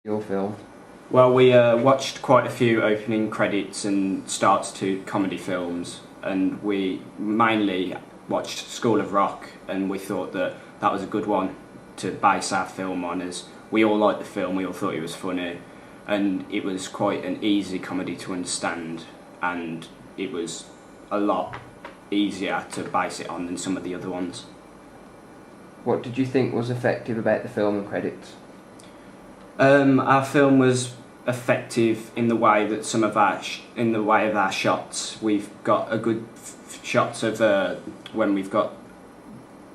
Your film? Well, we watched quite a few opening credits and starts to comedy films, and we mainly watched School of Rock, and we thought that that was a good one to base our film on, as we all liked the film, we all thought it was funny, and it was quite an easy comedy to understand, and it was a lot easier to base it on than some of the other ones. What did you think was effective about the film and credits? Our film was effective in the way that some of our shots. We've got a good shots of when we've got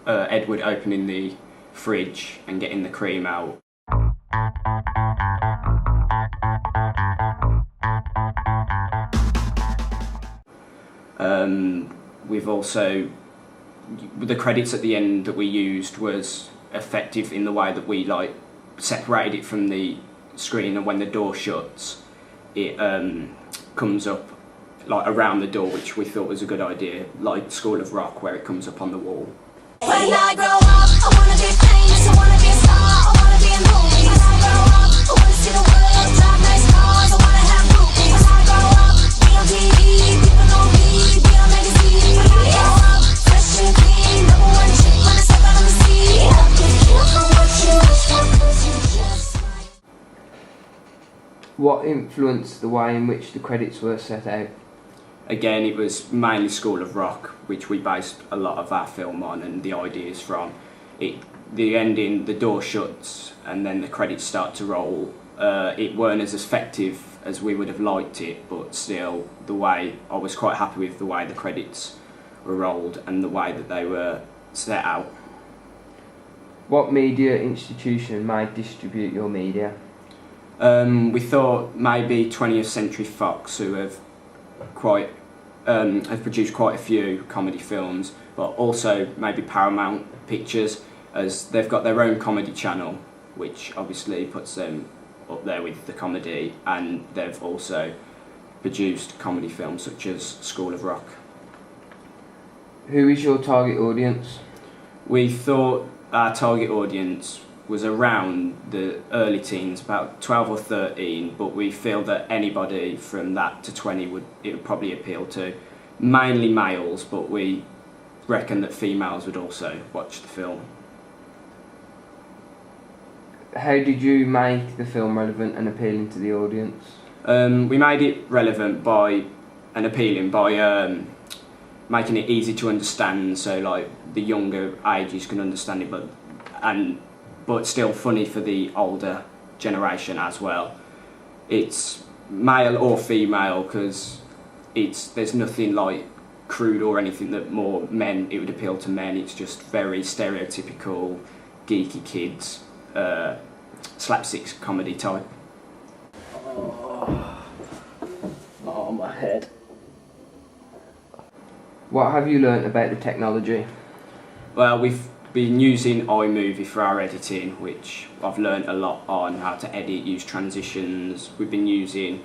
Edward opening the fridge and getting the cream out. We've also, the credits at the end that we used was effective in the way that we separated it from the screen, and when the door shuts it comes up around the door, which we thought was a good idea, like School of Rock where it comes up on the wall. When I grow up, I wanna be famous, I wanna be a star, I wanna be in movies. When I grow up, I wanna see the world, drive nice cars, I wanna have groupies. When I grow up, be on TV, people know me, be on magazines. When I grow up, fresh and clean, number one chick when I step out on the scene. I'll be careful what you wish for, 'cause you just might. What influenced the way in which the credits were set out? Again, it was mainly School of Rock, which we based a lot of our film on and the ideas from. The ending, the door shuts and then the credits start to roll. It weren't as effective as we would have liked it, but still, I was quite happy with the way the credits were rolled and the way that they were set out. What media institution might distribute your media? We thought maybe 20th Century Fox, who have produced quite a few comedy films, but also maybe Paramount Pictures, as they've got their own comedy channel, which obviously puts them up there with the comedy, and they've also produced comedy films such as School of Rock. Who is your target audience? We thought our target audience was around the early teens, about 12 or 13, but we feel that anybody from that to 20 would probably appeal to. Mainly males, but we reckon that females would also watch the film. How did you make the film relevant and appealing to the audience? We made it relevant and appealing by making it easy to understand, so the younger ages can understand it, but still funny for the older generation as well. It's male or female, because there's nothing crude or anything that it would appeal to men. It's just very stereotypical geeky kids, slapstick comedy type. Oh, my head. What have you learnt about the technology? Well, we've been using iMovie for our editing, which I've learnt a lot on how to edit, use transitions. We've been using,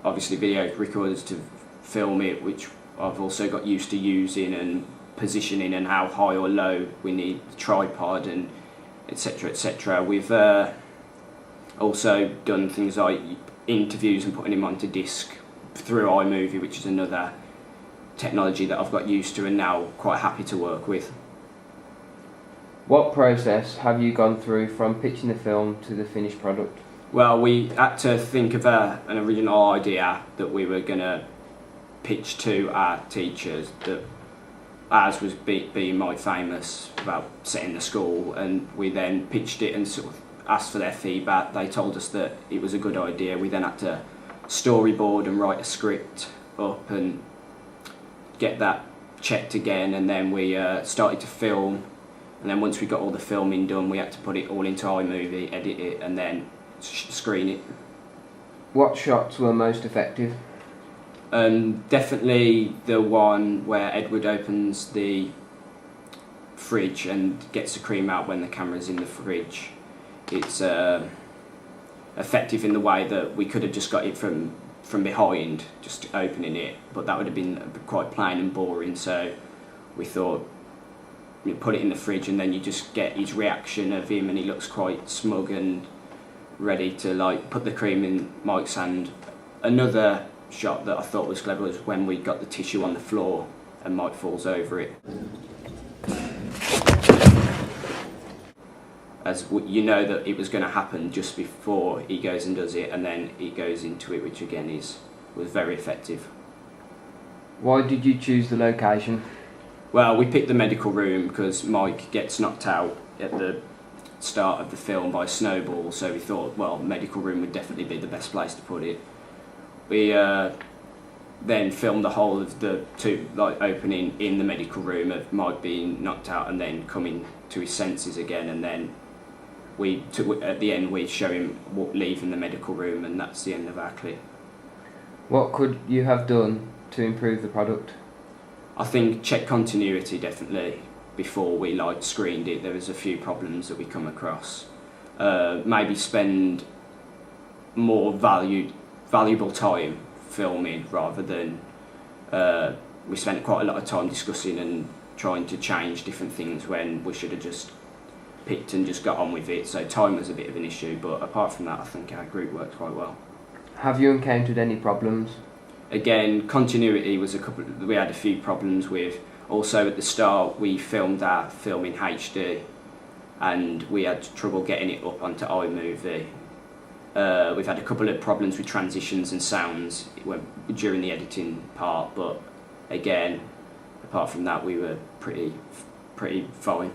obviously, video recorders to film it, which I've also got used to using, and positioning and how high or low we need the tripod, and etc, etc. We've also done things like interviews and putting them onto disc through iMovie, which is another technology that I've got used to and now quite happy to work with. What process have you gone through from pitching the film to the finished product? Well, we had to think of an original idea that we were going to pitch to our teachers, that ours was being my famous about setting the school, and we then pitched it and sort of asked for their feedback. They told us that it was a good idea. We then had to storyboard and write a script up and get that checked again, and then we started to film, and then once we got all the filming done, we had to put it all into iMovie, edit it, and then screen it. What shots were most effective? Definitely the one where Edward opens the fridge and gets the cream out when the camera's in the fridge. It's effective in the way that we could have just got it from behind, just opening it, but that would have been quite plain and boring, so we thought you put it in the fridge and then you just get his reaction of him, and he looks quite smug and ready to like put the cream in Mike's hand. Another shot that I thought was clever was when we got the tissue on the floor and Mike falls over it. As you know that it was going to happen just before he goes and does it, and then he goes into it, which again was very effective. Why did you choose the location? Well, we picked the medical room because Mike gets knocked out at the start of the film by a snowball, so we thought, well, medical room would definitely be the best place to put it. We then filmed the whole of the opening in the medical room of Mike being knocked out and then coming to his senses again, and then at the end we show him leaving the medical room, and that's the end of our clip. What could you have done to improve the product? I think check continuity definitely before we screened it. There was a few problems that we come across. Maybe spend more valuable time filming rather than we spent quite a lot of time discussing and trying to change different things when we should have just picked and just got on with it. So time was a bit of an issue, but apart from that I think our group worked quite well. Have you encountered any problems? Again, continuity was we had a few problems with. Also at the start we filmed our film in HD and we had trouble getting it up onto iMovie. We've had a couple of problems with transitions and sounds during the editing part, but again, apart from that we were pretty fine.